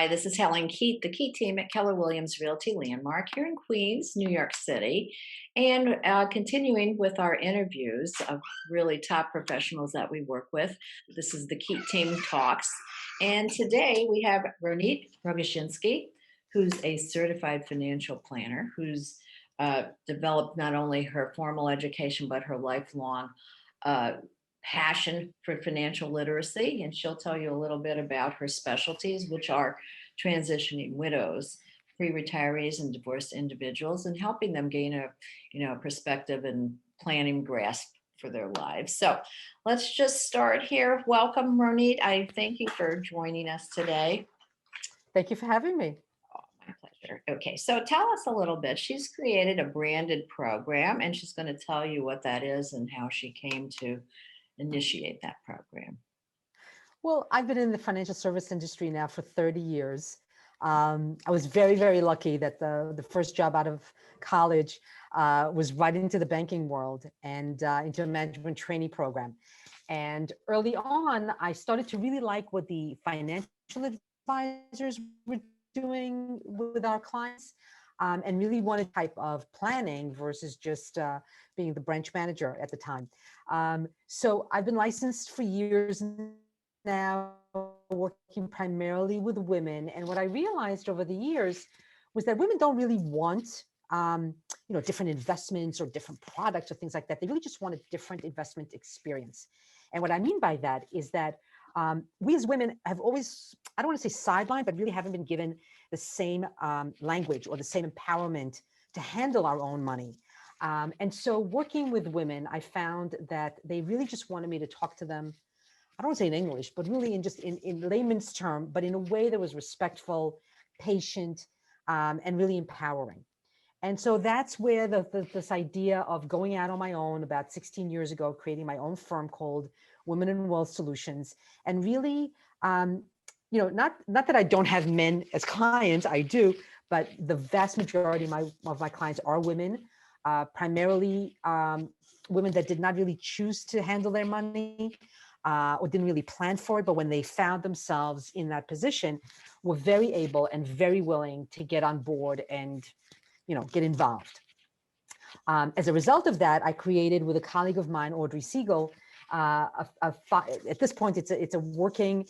Hi, this is Helen.keit, the Key team at Keller Williams Realty Landmark here in Queens, New York City, and continuing with our interviews of really top professionals that we work with. This is the Key team talks, and today we have Ronit Rogoszinski, who's a certified financial planner, who's developed not only her formal education but her lifelong uh, passion for financial literacy, and she'll tell you a little bit about her specialties, which are transitioning widows, pre-retirees, and divorced individuals, and helping them gain a perspective and planning grasp for their lives. So let's just start here. Welcome, Ronit. I thank you for joining us today. Thank you for having me. Oh, my pleasure. Okay, so tell us a little bit. She's created a branded program, and she's going to tell you what that is and how she came to initiate that program. Well, I've been in the financial service industry now for 30 years. I was very, very lucky that the first job out of college was right into the banking world and into a management training program. And early on, I started to really like what the financial advisors were doing with our clients, and really wanted type of planning versus just being the branch manager at the time. So I've been licensed for years now, working primarily with women. And what I realized over the years was that women don't really want, different investments or different products or things like that. They really just want a different investment experience. And what I mean by that is that we as women have always, I don't want to say sidelined, but really haven't been given the same language or the same empowerment to handle our own money. And so working with women, I found that they really just wanted me to talk to them. I don't want to say in English, but really in layman's term, but in a way that was respectful, patient, and really empowering. And so that's where this idea of going out on my own about 16 years ago, creating my own firm called Women in Wealth Solutions, and really, not that I don't have men as clients, I do, but the vast majority of my clients are women, primarily women that did not really choose to handle their money, or didn't really plan for it, but when they found themselves in that position, were very able and very willing to get on board and, get involved. As a result of that, I created with a colleague of mine, Audrey Siegel, at this point, it's a working,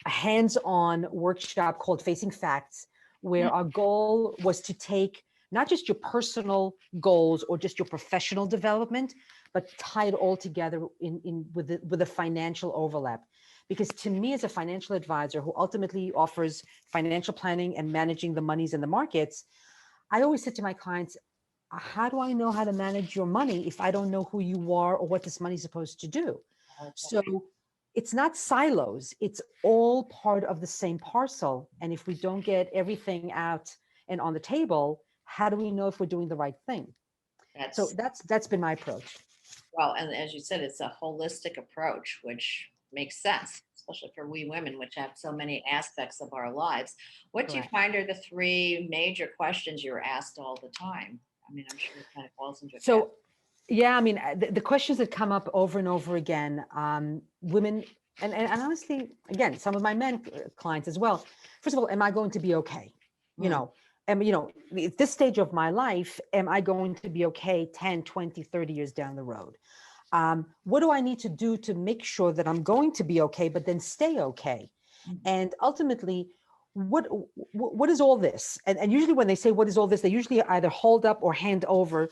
hands-on workshop called Facing Facts, where our goal was to take not just your personal goals or just your professional development, but tie it all together with a financial overlap. Because to me, as a financial advisor who ultimately offers financial planning and managing the monies in the markets, I always said to my clients, how do I know how to manage your money if I don't know who you are or what this money is supposed to do? Okay. So it's not silos, it's all part of the same parcel. And if we don't get everything out and on the table, how do we know if we're doing the right thing? So that's been my approach. Well, and as you said, it's a holistic approach, which makes sense, especially for we women, which have so many aspects of our lives. What do you Correct. find are the three major questions you're asked all the time? I mean, I'm sure it kind of falls into a So, yeah, I mean, the questions that come up over and over again, women, and honestly, again, some of my men clients as well. First of all, am I going to be okay? At this stage of my life, am I going to be okay 10, 20, 30 years down the road? What do I need to do to make sure that I'm going to be okay, but then stay okay? And ultimately, what is all this? And usually when they say, what is all this? They usually either hold up or hand over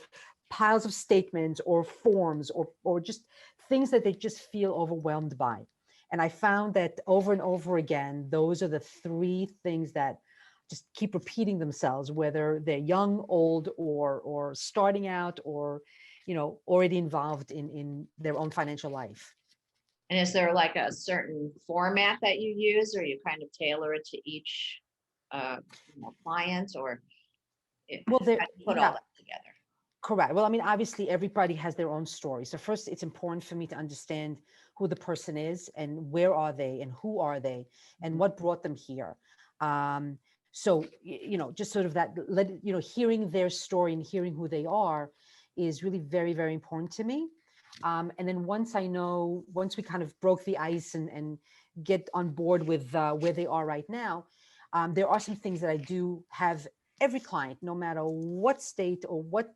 piles of statements or forms or just things that they just feel overwhelmed by. And I found that over and over again, those are the three things that just keep repeating themselves, whether they're young, old, or starting out, or already involved in their own financial life. And is there like a certain format that you use, or you kind of tailor it to each client, or Well, how do you put all that together? correct. Well, I mean, obviously, everybody has their own story. So first, it's important for me to understand who the person is and where are they and who are they and what brought them here. So, just sort of that, hearing their story and hearing who they are is really very, very important to me. And then once we kind of broke the ice and get on board with where they are right now, There are some things that I do have every client, no matter what state or what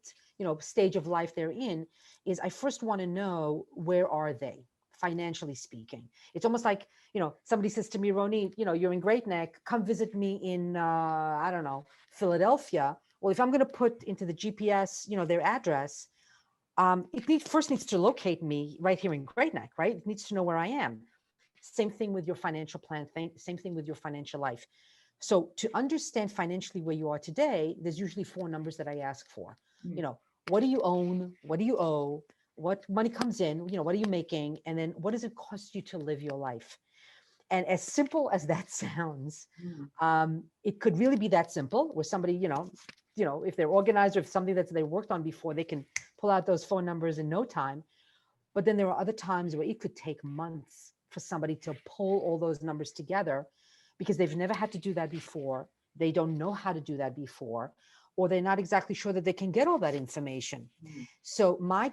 stage of life they're in, is I first want to know, where are they financially speaking. It's almost like, somebody says to me, Ronit, you're in Great Neck, come visit me in I don't know, Philadelphia. Well, if I'm going to put into the GPS, their address, first needs to locate me right here in Great Neck, right? It needs to know where I am. Same thing with your financial plan, same thing with your financial life. So to understand financially where you are today, there's usually four numbers that I ask for. Mm. You know, what do you own? What do you owe? What money comes in? What are you making? And then what does it cost you to live your life? And as simple as that sounds, Mm. it could really be that simple, where somebody, if they're organized or if something that they worked on before, they can pull out those phone numbers in no time. But then there are other times where it could take months for somebody to pull all those numbers together, because they've never had to do that before. They don't know how to do that before, or they're not exactly sure that they can get all that information. Mm. So my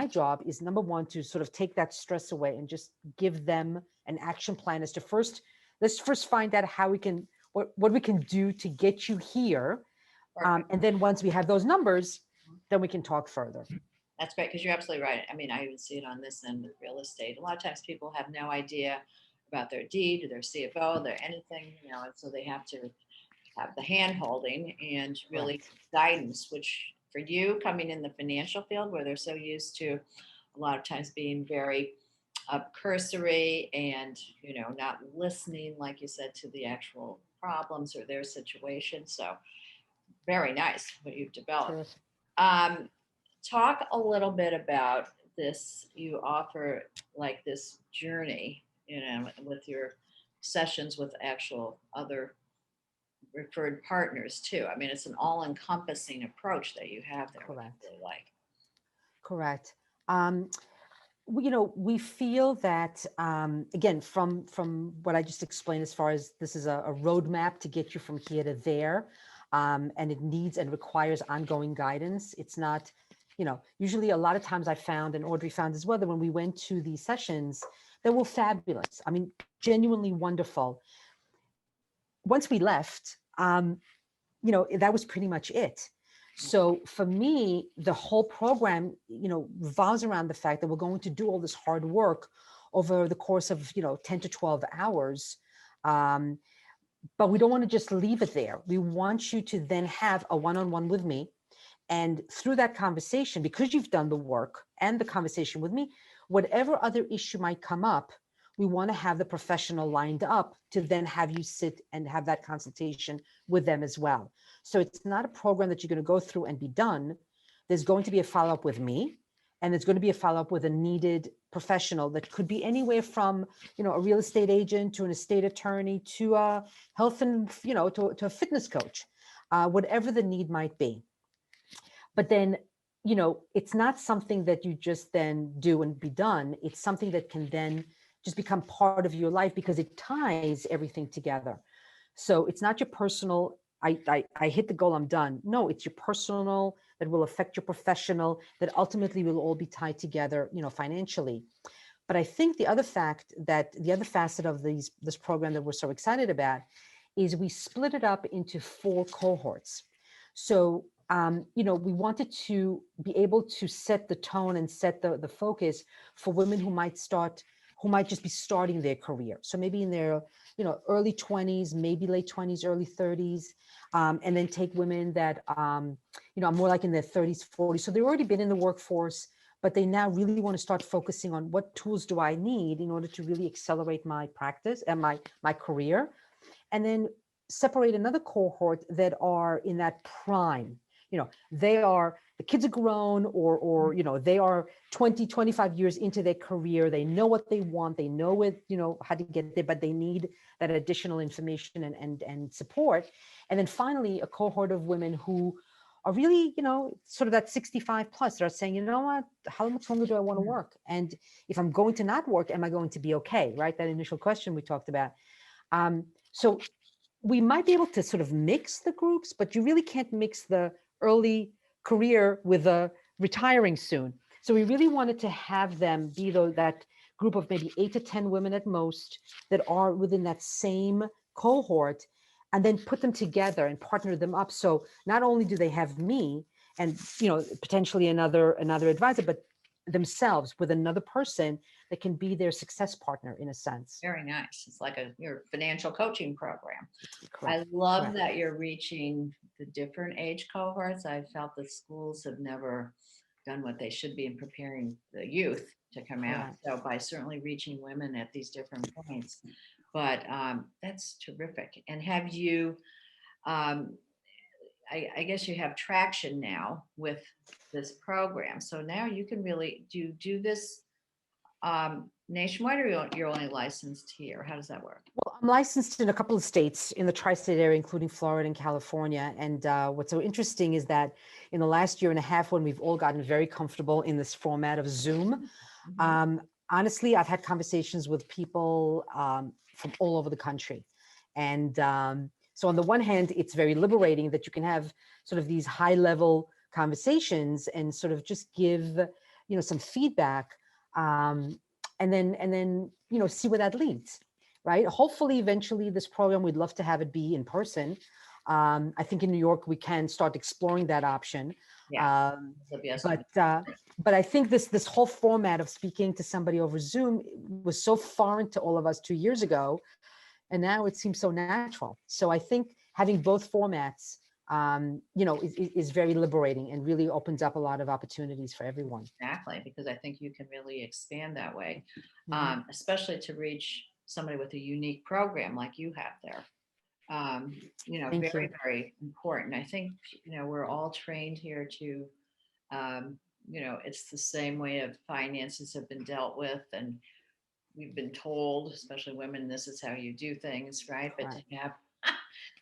job is, number one, to sort of take that stress away and just give them an action plan as to, let's first find out how we can, what we can do to get you here. Perfect. And then once we have those numbers, then we can talk further. That's great, because you're absolutely right. I mean, I even see it on this end with real estate. A lot of times people have no idea about their deed or their CFO, their anything, and so they have to have the hand holding and really Correct. guidance, which for you coming in the financial field where they're so used to a lot of times being very cursory and, not listening, like you said, to the actual problems or their situation. So very nice what you've developed. Terrific. Um, Talk a little bit about this. You offer like this journey, with your sessions with actual other referred partners too. I mean, it's an all-encompassing approach that you have there, which I Correct. really like. Correct. Um, we feel that, again, from what I just explained, as far as this is a roadmap to get you from here to there, and it needs and requires ongoing guidance. It's not, usually a lot of times I found, and Audrey found as well, that when we went to these sessions, they were fabulous. I mean, genuinely wonderful. Once we left, that was pretty much it. So for me, the whole program, revolves around the fact that we're going to do all this hard work over the course of, 10 to 12 hours. Um, but we don't want to just leave it there. We want you to then have a one-on-one with me. And through that conversation, because you've done the work and the conversation with me, whatever other issue might come up, we want to have the professional lined up to then have you sit and have that consultation with them as well. So it's not a program that you're going to go through and be done. There's going to be a follow-up with me, and there's going to be a follow-up with a needed professional that could be anywhere from, a real estate agent to an estate attorney to a health and, to a fitness coach, whatever the need might be. But then, it's not something that you just then do and be done. It's something that can then just become part of your life, because it ties everything together. So it's not your personal, I hit the goal, I'm done. No, it's your personal that will affect your professional, that ultimately will all be tied together, financially. But I think the other facet of this program that we're so excited about is we split it up into 4 cohorts. So, we wanted to be able to set the tone and set the focus for women who might just be starting their career. So maybe in their, early 20s, maybe late 20s, early 30s, and then take women that, are more like in their 30s, 40s. So they've already been in the workforce, but they now really want to start focusing on, what tools do I need in order to really accelerate my practice and my career. And then separate another cohort that are in that prime. The kids are grown, or they are 20, 25 years into their career. They know what they want. They know how to get there, but they need that additional information and support. And then finally, a cohort of women who are really, sort of that 65 plus, that are saying, you know what, how much longer do I want to work? And if I'm going to not work, am I going to be okay? Right? That initial question we talked about. So we might be able to sort of mix the groups, but you really can't mix the early career with the retiring soon. So we really wanted to have them be that group of maybe 8 to 10 women at most, that are within that same cohort. and then put them together and partner them up. So not only do they have me and, potentially another advisor, but themselves with another person that can be their success partner in a sense. Very nice. It's like your financial coaching program. Correct. I love Correct. that you're reaching the different age cohorts. I felt that schools have never done what they should be in preparing the youth to come out. Correct. So by certainly reaching women at these different points, but that's terrific. And have you? Um, I guess you have traction now with this program. So now you can really do this nationwide, or you're only licensed here. How does that work? Well, I'm licensed in a couple of states in the tri-state area, including Florida and California. And what's so interesting is that in the last year and a half, when we've all gotten very comfortable in this format of Zoom, Mhm. um, honestly, I've had conversations with people from all over the country. And so on the one hand, it's very liberating that you can have sort of these high level conversations and sort of just give, some feedback, and then, see where that leads, right? Hopefully, eventually this program, we'd love to have it be in person. I think in New York, we can start exploring that option. Yeah, Um, so yes, but uh, but I think this whole format of speaking to somebody over Zoom was so foreign to all of us 2 years ago, and now it seems so natural. So I think having both formats, is very liberating and really opens up a lot of opportunities for everyone. exactly, because I think you can really expand that way, Mhm. especially to reach somebody with a unique program like you have there. Thank Very, you. very important. I think, we're all trained here to, it's the same way of finances have been dealt with. And we've been told, especially women, this is how you do things, right? But to Correct. have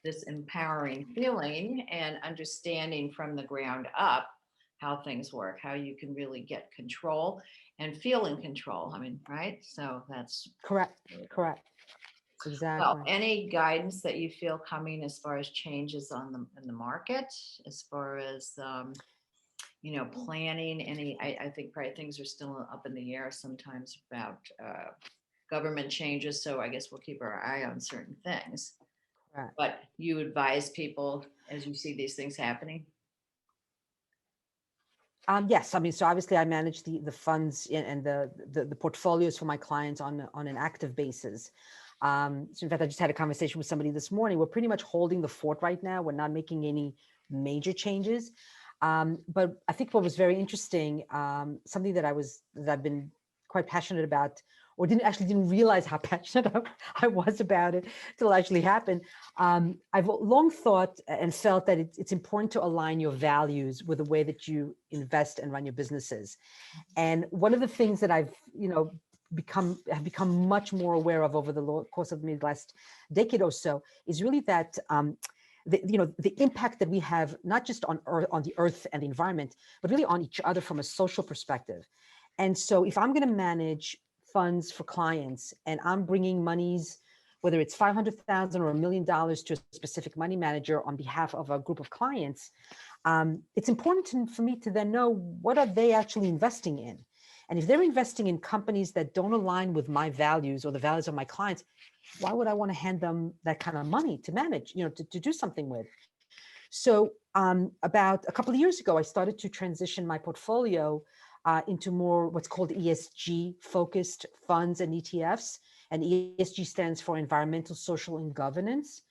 this empowering feeling and understanding from the ground up how things work, how you can really get control and feel in control. I mean, right? So that's Correct. really good. Correct. Well, Exactly. any guidance that you feel coming as far as changes in the market, as far as planning? I think probably things are still up in the air sometimes about government changes. So I guess we'll keep our eye on certain things. Correct. But you advise people as you see these things happening. Yes, I mean, so obviously I manage the funds and the portfolios for my clients on an active basis. So in fact, I just had a conversation with somebody this morning. We're pretty much holding the fort right now. We're not making any major changes. But I think what was very interesting, something that I've been quite passionate about, or didn't realize how passionate I was about it till it actually happened. I've long thought and felt that it's important to align your values with the way that you invest and run your businesses. And one of the things that I've, become much more aware of over the course of the last decade or so is really that the impact that we have not just on the earth and the environment, but really on each other from a social perspective. And so if I'm going to manage funds for clients and I'm bringing monies, whether it's 500,000 or $1 million to a specific money manager on behalf of a group of clients, it's important for me to then know what are they actually investing in. And if they're investing in companies that don't align with my values or the values of my clients, why would I want to hand them that kind of money to manage, to do something with? So about a couple of years ago, I started to transition my portfolio into more what's called ESG focused funds and ETFs. And ESG stands for environmental, social, and governance.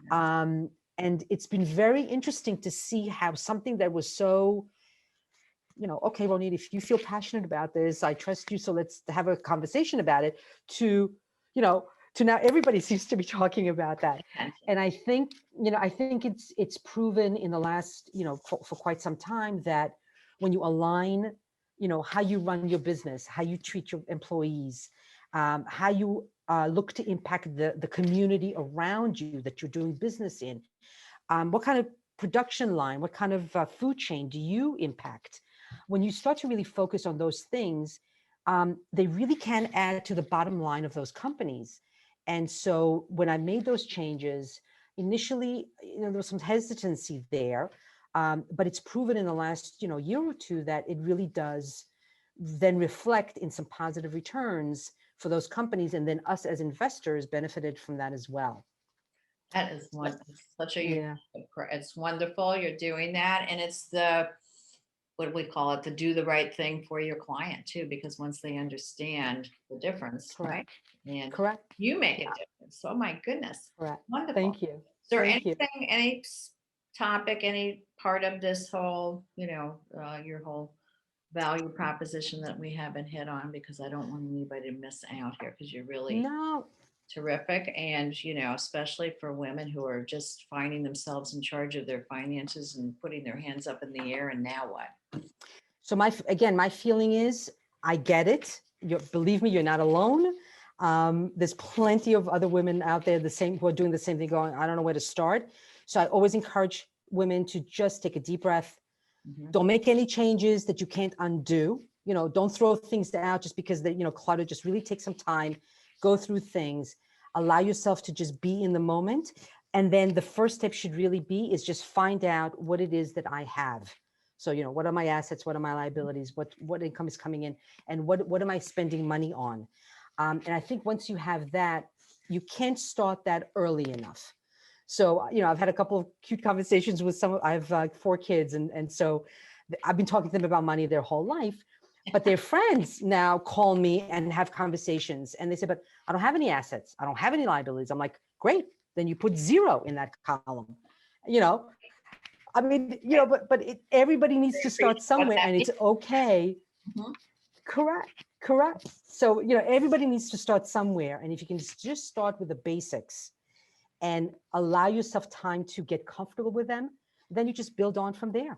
Yes. Um, and it's been very interesting to see how something that was so, okay, Ronit, if you feel passionate about this, I trust you, so let's have a conversation about it, to, you know, to now everybody seems to be talking about that. Attention. And I think it's proven in the last, for quite some time that when you align, how you run your business, how you treat your employees, how you look to impact the community around you that you're doing business in, what kind of production line, what kind of food chain do you impact? When you start to really focus on those things, they really can add to the bottom line of those companies. And so when I made those changes, initially, there was some hesitancy there, but it's proven in the last, year or two that it really does then reflect in some positive returns for those companies. And then us as investors benefited from that as well. That is But it's such a yeah, it's wonderful you're doing that, and it's the what do we call it? To do the right thing for your client too, because once they understand the difference, right? correct, And correct. you make a Yeah, difference. Oh my goodness. correct. Wonderful. Thank you. Is there Thank you. anything, topic, any part of this whole, your whole value proposition that we haven't hit on? Because I don't want anybody to miss out here because you're really No, terrific. And, especially for women who are just finding themselves in charge of their finances and putting their hands up in the air. And now what? so again, my feeling is I get it. Believe me, you're not alone. There's plenty of other women out there who are doing the same thing going, I don't know where to start. So I always encourage women to just take a deep breath. Mhm. Don't make any changes that you can't undo. Don't throw things out just because clutter. Just really take some time, go through things, allow yourself to just be in the moment. And then the first step should really be is just find out what it is that I have. So, what are my assets? What are my liabilities? What income is coming in? And what am I spending money on? And I think once you have that, you can't start that early enough. So, I've had a couple of cute conversations with I have 4 kids. And so I've been talking to them about money their whole life, but their friends now call me and have conversations. And they say, but I don't have any assets. I don't have any liabilities. I'm like, great. Then you put 0 in that column. You know, I mean, everybody needs Very to start appreciate what somewhere, that and it's means. okay. Mhm. Correct. Correct. So, everybody needs to start somewhere. And if you can just start with the basics and allow yourself time to get comfortable with them, then you just build on from there.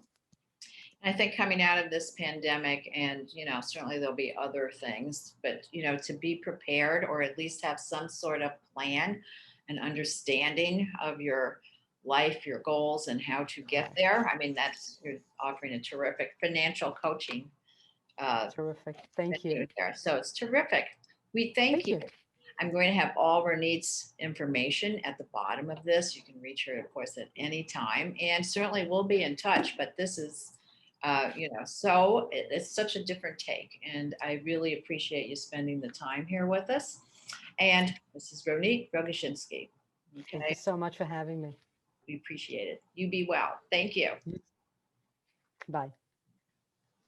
I think coming out of this pandemic, and certainly there'll be other things, but to be prepared or at least have some sort of plan and understanding of your life, your goals, and how to get Correct. there. I mean, that's you're offering a terrific financial coaching uh, Terrific. Thank you. venue there, so it's terrific. We thank Thank you. you. I'm going to have all Ronit's information at the bottom of this. You can reach her, of course, at any time, and certainly we'll be in touch. But this is, so it's such a different take, and I really appreciate you spending the time here with us. And this is Ronit Rogoszinski. Thank you Okay, so much for having me. we appreciate it. You be well. Thank you. Bye.